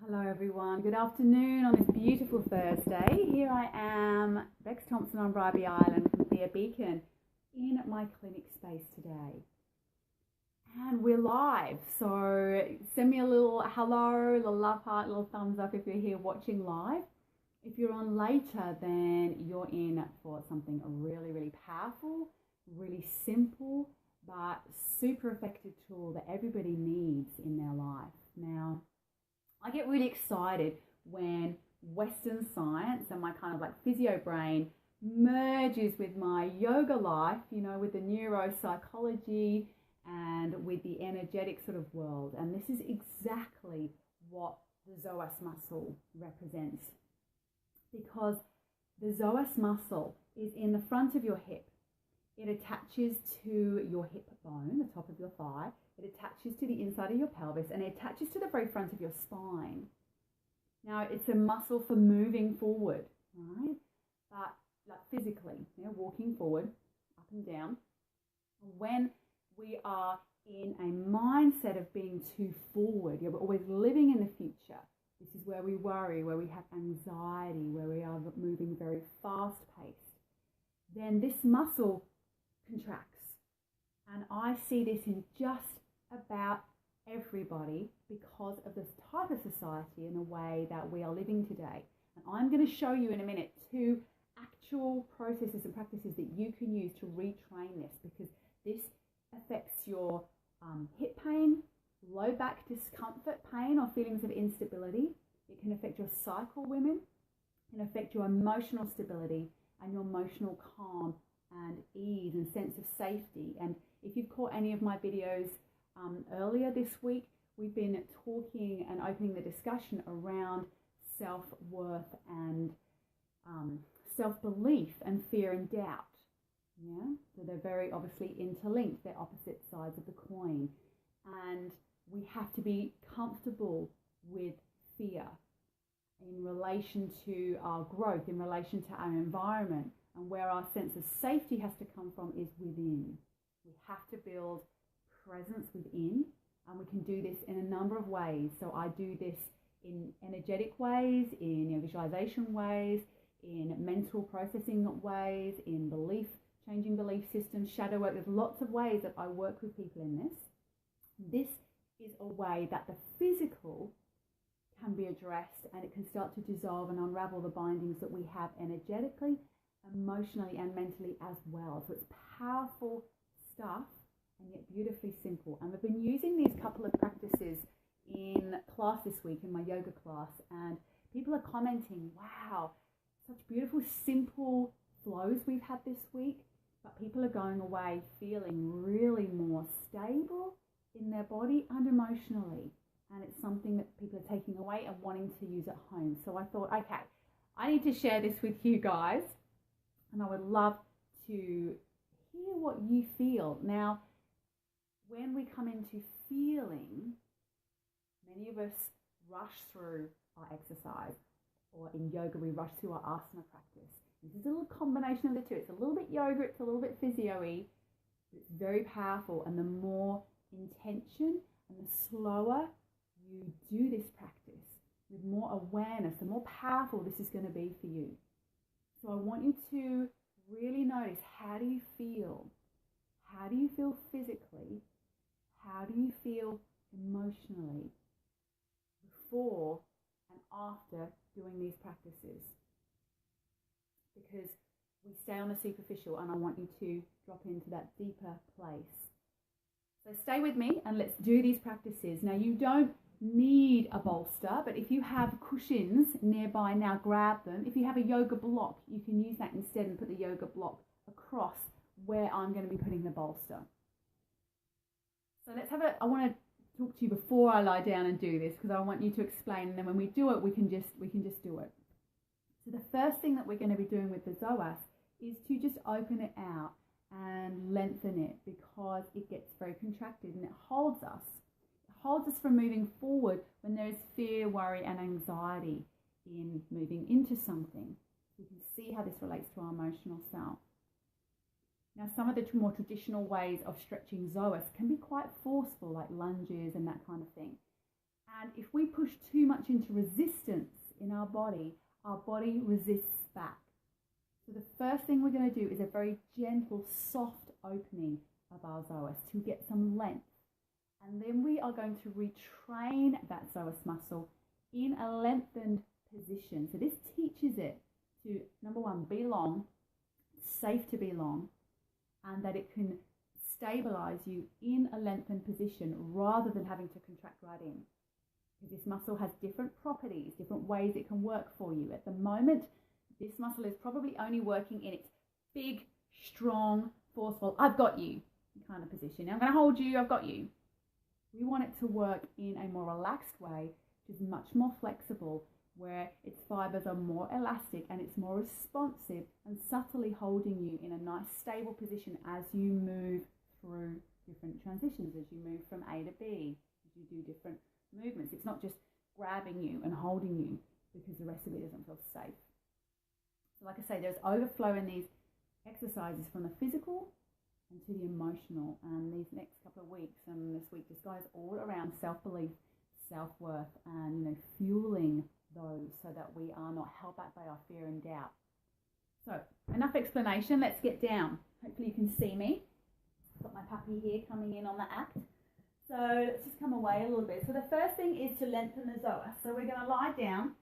Hello everyone, good afternoon on this beautiful Thursday. Here I am, Beks Thompson on Bribie Island from Thea Beacon in my clinic space today. And we're live, so send me a little hello, a little love heart, a little thumbs up if you're here watching live. If you're on later, then you're in for something really, really powerful, really simple, but super effective tool that everybody needs in their life. Now, I get really excited when Western science and my kind of like physio brain merges with my yoga life, you know, with the neuropsychology and with the energetic sort of world. And this is exactly what the psoas muscle represents, because the psoas muscle is in the front of your hip. It attaches to your hip bone, the top of your thigh. It attaches to the inside of your pelvis, and it attaches to the very front of your spine. Now, it's a muscle for moving forward, right? But like physically, you know, walking forward, up and down. When we are in a mindset of being too forward, we're always living in the future. This is where we worry, where we have anxiety, where we are moving very fast-paced. Then this muscle contracts. And I see this in just about everybody because of this type of society and the way that we are living today. And I'm going to show you in a minute 2 actual processes and practices that you can use to retrain this, because this affects your hip pain, low back discomfort, pain or feelings of instability. It can affect your cycle, women. It can affect your emotional stability and your emotional calm and ease and sense of safety. And if you've caught any of my videos earlier this week, we've been talking and opening the discussion around self-worth and self-belief and fear and doubt. Yeah, so they're very obviously interlinked. They're opposite sides of the coin. And we have to be comfortable with fear in relation to our growth, in relation to our environment, and where our sense of safety has to come from is within. We have to build presence within, and we can do this in a number of ways. So I do this in energetic ways, in visualization ways, in mental processing ways, in changing belief systems, shadow work. There's lots of ways that I work with people in this. This is a way that the physical can be addressed, and it can start to dissolve and unravel the bindings that we have energetically, emotionally and mentally as well. So it's powerful stuff and yet beautifully simple. And I've been using these couple of practices in class this week, in my yoga class, and people are commenting, wow, such beautiful simple flows we've had this week, but people are going away feeling really more stable in their body and emotionally. And it's something that people are taking away and wanting to use at home. So I thought, okay, I need to share this with you guys, and I would love to hear what you feel. Now, when we come into feeling, many of us rush through our exercise, or in yoga, we rush through our asana practice. This is a little combination of the two. It's a little bit yoga, it's a little bit physio-y, but it's very powerful. And the more intention and the slower you do this practice, with more awareness, the more powerful this is going to be for you. So I want you to really notice, how do you feel? How do you feel physically? How do you feel emotionally before and after doing these practices? Because we stay on the superficial, and I want you to drop into that deeper place. So stay with me and let's do these practices. Now, you don't need a bolster, but if you have cushions nearby, now grab them. If you have a yoga block, you can use that instead and put the yoga block across where I'm going to be putting the bolster. So let's have I want to talk to you before I lie down and do this, because I want you to explain, and then when we do it, we can just do it. So the first thing that we're going to be doing with the psoas is to just open it out and lengthen it, because it gets very contracted and it holds us. It holds us from moving forward when there is fear, worry and anxiety in moving into something. You can see how this relates to our emotional self. Now, some of the more traditional ways of stretching psoas can be quite forceful, like lunges and that kind of thing. And if we push too much into resistance in our body resists back. So the first thing we're going to do is a very gentle, soft opening of our psoas to get some length. And then we are going to retrain that psoas muscle in a lengthened position. So this teaches it to, number one, be long, safe to be long, and that it can stabilize you in a lengthened position rather than having to contract right in. Because this muscle has different properties, different ways it can work for you. At the moment, this muscle is probably only working in its big, strong, forceful, I've got you kind of position. I'm going to hold you, I've got you. We want it to work in a more relaxed way, which is much more flexible, where its fibers are more elastic and it's more responsive and subtly holding you in a nice stable position as you move through different transitions, as you move from A to B, as you do different movements. It's not just grabbing you and holding you because the rest of it doesn't feel safe. So like I say, there's overflow in these exercises from the physical and to the emotional, and these next couple of weeks and this week just goes all around self-belief, self-worth, and fueling those so that we are not held back by our fear and doubt. So enough explanation, let's get down. Hopefully you can see me. I've got my puppy here coming in on the act. So let's just come away a little bit. So the first thing is to lengthen the psoas. So we're going to lie down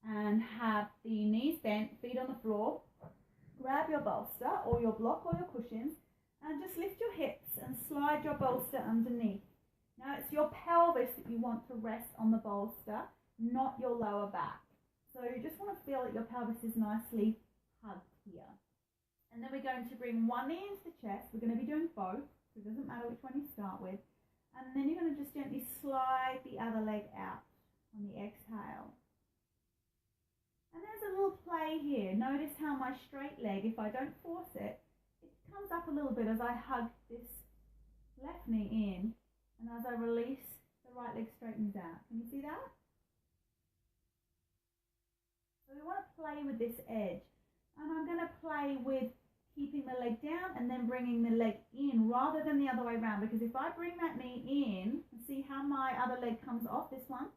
and have the knees bent, feet on the floor. Grab your bolster or your block or your cushions and just lift your hips and slide your bolster underneath. Now it's your pelvis that you want to rest on the bolster, not your lower back. So you just want to feel that your pelvis is nicely hugged here. And then we're going to bring one knee into the chest. We're going to be doing both, so it doesn't matter which one you start with. And then you're going to just gently slide the other leg out on the exhale. And there's a little play here. Notice how my straight leg, if I don't force it, it comes up a little bit as I hug this left knee in. And as I release, the right leg straightens out. Can you see that? So we want to play with this edge. And I'm going to play with keeping the leg down and then bringing the leg in rather than the other way around. Because if I bring that knee in, and see how my other leg comes off, this one?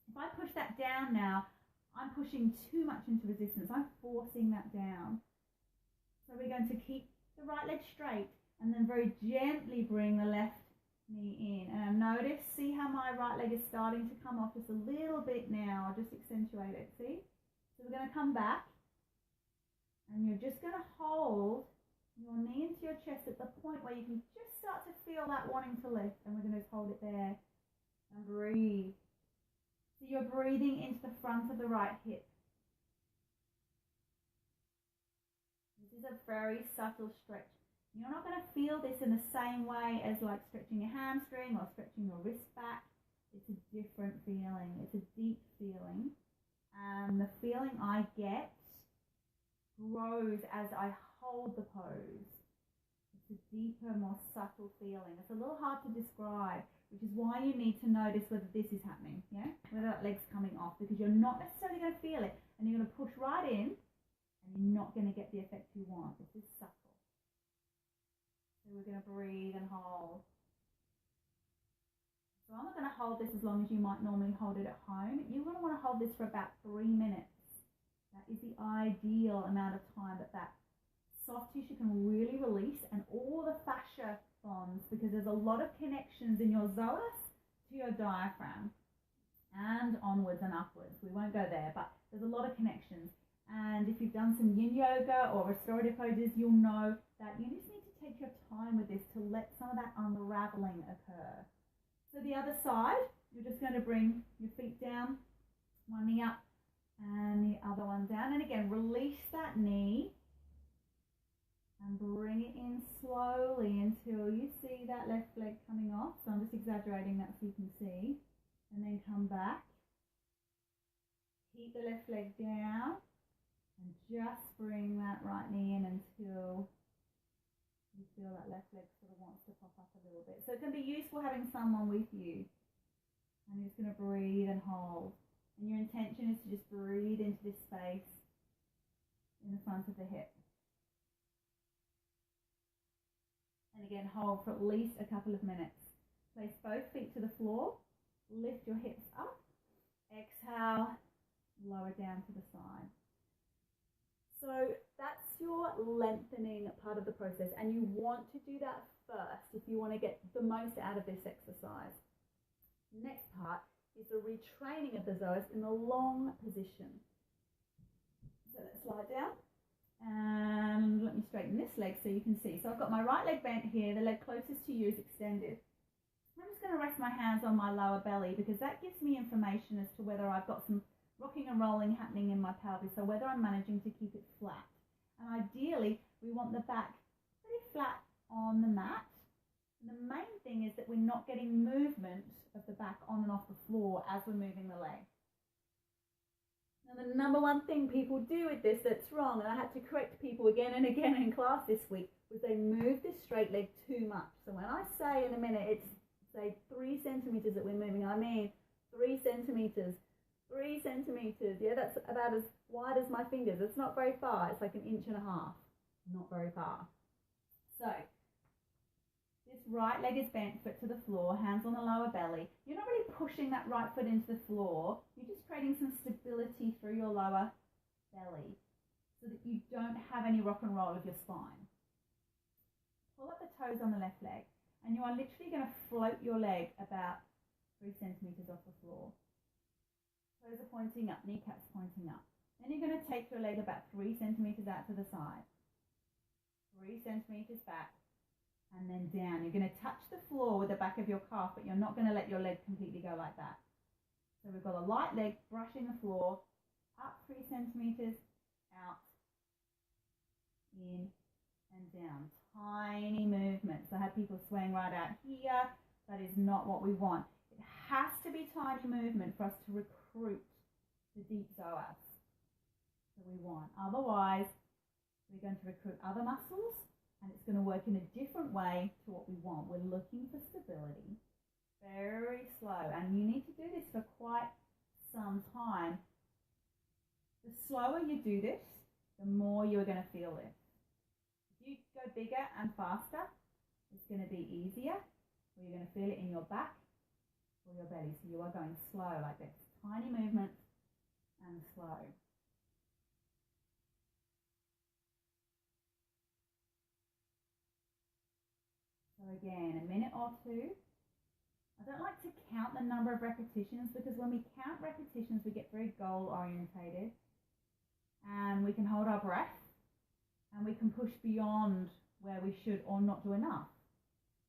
If I push that down now, I'm pushing too much into resistance. I'm forcing that down. So we're going to keep the right leg straight and then very gently bring the left knee in. And notice, see how my right leg is starting to come off just a little bit now. I'll just accentuate it, see? So we're going to come back and you're just going to hold your knee into your chest at the point where you can just start to feel that wanting to lift. And we're going to just hold it there and breathe. So you're breathing into the front of the right hip. This is a very subtle stretch. You're not going to feel this in the same way as like stretching your hamstring or stretching your wrist back. It's a different feeling. It's a deep feeling. And the feeling I get grows as I hold the pose. It's a deeper, more subtle feeling. It's a little hard to describe, which is why you need to notice whether this is happening, whether that leg's coming off, because you're not necessarily going to feel it, and you're going to push right in, and you're not going to get the effect you want. This is subtle. So we're going to breathe and hold. So I'm not going to hold this as long as you might normally hold it at home. You're going to want to hold this for about 3 minutes. That is the ideal amount of time that soft tissue can really release, and all the fascia bonds, because there's a lot of connections in your psoas to your diaphragm and onwards and upwards. We won't go there, but there's a lot of connections. And if you've done some yin yoga or restorative poses, you'll know that you just need to take your time with this to let some of that unraveling occur. So the other side, you're just going to bring your feet down, one knee up and the other one down. And again, release that knee and bring it in slowly until you see that left leg coming off. So I'm just exaggerating that so you can see. And then come back. Keep the left leg down and just bring that right knee in until you feel that left leg sort of wants to pop up a little bit. So it can be useful having someone with you. And you're just going to breathe and hold. And your intention is to just breathe into this space in the front of the hip. And again, hold for at least a couple of minutes. Place both feet to the floor lift your hips up. Exhale, lower down to the side. So that's your lengthening part of the process, and you want to do that first if you want to get the most out of this exercise. Next part is the retraining of the psoas in the long position. So let's lie down, and let me straighten this leg so you can see. So I've got my right leg bent here, the leg closest to you is extended. I'm just going to rest my hands on my lower belly because that gives me information as to whether I've got some rocking and rolling happening in my pelvis, so whether I'm managing to keep it flat. And ideally, we want the back pretty flat on the mat. And the main thing is that we're not getting movement of the back on and off the floor as we're moving the leg. Now, the number one thing people do with this that's wrong, and I had to correct people again and again in class this week, was they move this straight leg too much. So when I say in a minute, it's say 3 centimeters that we're moving, I mean 3 centimeters. 3 centimeters, yeah, that's about as wide as my fingers. It's not very far, it's like 1.5 inches. Not very far. So, this right leg is bent, foot to the floor, hands on the lower belly. You're not really pushing that right foot into the floor, you're just creating some stability through your lower belly so that you don't have any rock and roll of your spine. Pull up the toes on the left leg, and you are literally going to float your leg about 3 centimeters off the floor. Toes are pointing up, kneecaps pointing up. Then you're going to take your leg about 3 centimeters out to the side. 3 centimeters back, and then down. You're going to touch the floor with the back of your calf, but you're not going to let your leg completely go like that. So we've got a light leg brushing the floor, up 3 centimeters, out, in, and down. Tiny movements. I have people swaying right out here. That is not what we want. It has to be tiny movement for us to recruit the deep psoas that we want. Otherwise, we're going to recruit other muscles, and it's going to work in a different way to what we want. We're looking for stability, very slow, and you need to do this for quite some time. The slower you do this, the more you're going to feel this. If you go bigger and faster, it's going to be easier, or you're going to feel it in your back or your belly. So you are going slow like this. Tiny movements and slow. So again, a minute or two. I don't like to count the number of repetitions because when we count repetitions, we get very goal orientated, and we can hold our breath, and we can push beyond where we should or not do enough.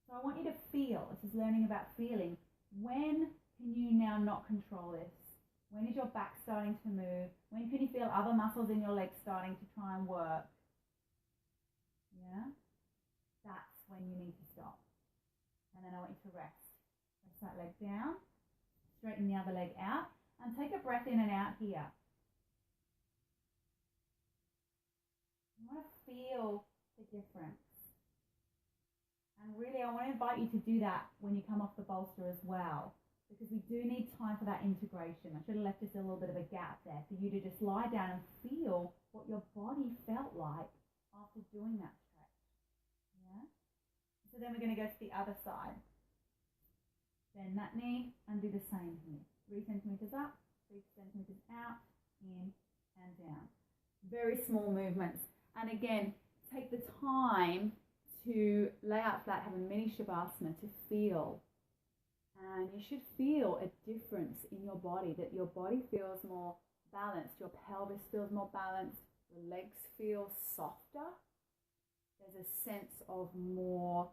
So I want you to feel. This is learning about feeling. When can you now not control this? When is your back starting to move? When can you feel other muscles in your legs starting to try and work? Yeah? That's when you need to stop. And then I want you to rest. Press that leg down, straighten the other leg out, and take a breath in and out here. You want to feel the difference. And really, I want to invite you to do that when you come off the bolster as well, because we do need time for that integration. I should have left just a little bit of a gap there for you to just lie down and feel what your body felt like after doing that stretch. Yeah? So then we're going to go to the other side. Bend that knee and do the same here. 3 centimeters up, 3 centimeters out, in and down. Very small movements. And again, take the time to lay out flat, have a mini shavasana to feel. And you should feel a difference in your body, that your body feels more balanced, your pelvis feels more balanced, your legs feel softer. There's a sense of more,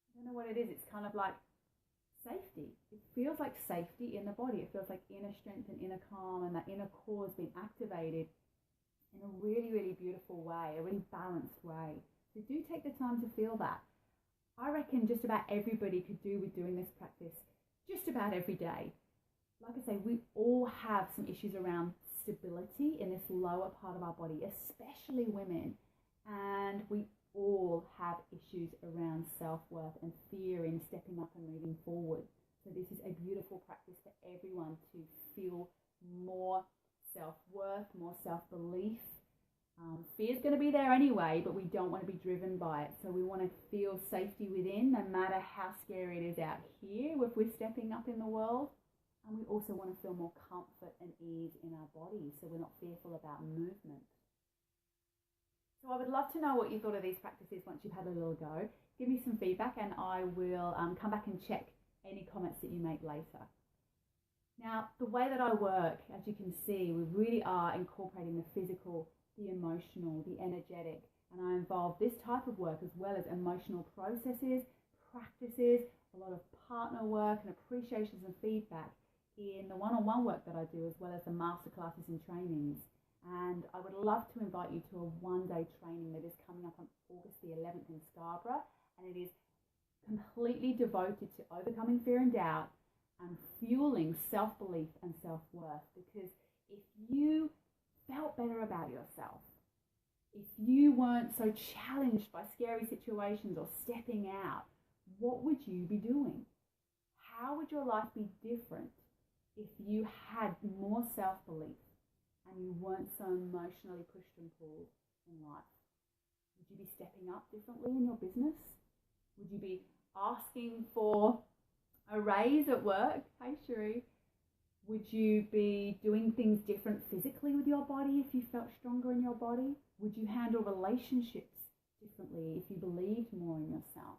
I don't know what it is, it's kind of like safety. It feels like safety in the body. It feels like inner strength and inner calm, and that inner core has been activated in a really, really beautiful way, a really balanced way. So do take the time to feel that. I reckon just about everybody could do with doing this practice just about every day. Like I say, we all have some issues around stability in this lower part of our body, especially women. And we all have issues around self-worth and fear in stepping up and moving forward. So this is a beautiful practice for everyone to feel more self-worth, more self-belief, Fear is going to be there anyway, but we don't want to be driven by it. So we want to feel safety within, no matter how scary it is out here if we're stepping up in the world. And we also want to feel more comfort and ease in our bodies, so we're not fearful about movement. So I would love to know what you thought of these practices once you've had a little go. Give me some feedback and I will come back and check any comments that you make later. Now, the way that I work, as you can see, we really are incorporating the physical, the emotional, the energetic, and I involve this type of work as well as emotional processes, practices, a lot of partner work and appreciations and feedback in the one-on-one work that I do, as well as the masterclasses and trainings. And I would love to invite you to a one-day training that is coming up on August the 11th in Scarborough, and it is completely devoted to overcoming fear and doubt and fueling self-belief and self-worth. Because if you felt better about yourself, if you weren't so challenged by scary situations or stepping out, what would you be doing? How would your life be different if you had more self-belief and you weren't so emotionally pushed and pulled in life? Would you be stepping up differently in your business? Would you be asking for a raise at work? Hey, Shuri. Would you be doing things different physically with your body if you felt stronger in your body? Would you handle relationships differently if you believed more in yourself?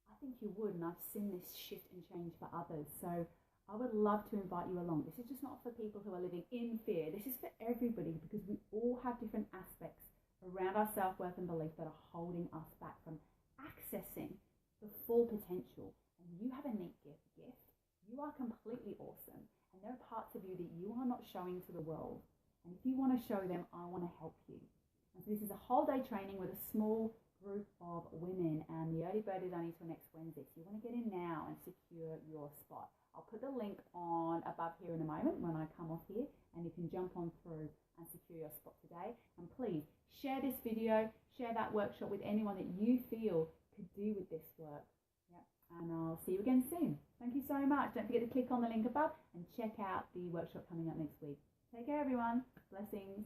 I think you would, and I've seen this shift and change for others. So I would love to invite you along. This is just not for people who are living in fear. This is for everybody, because we all have different aspects around our self-worth and belief that are holding us back from accessing the full potential. And you have a neat gift. You are completely awesome. And there are parts of you that you are not showing to the world. And if you want to show them, I want to help you. And so this is a whole day training with a small group of women, and the early bird is only till next Wednesday. So you want to get in now and secure your spot. I'll put the link on above here in a moment when I come off here, and you can jump on through and secure your spot today. And please share this video, share that workshop with anyone that you feel could do with this work. And I'll see you again soon. Thank you so much. Don't forget to click on the link above and check out the workshop coming up next week. Take care, everyone. Blessings.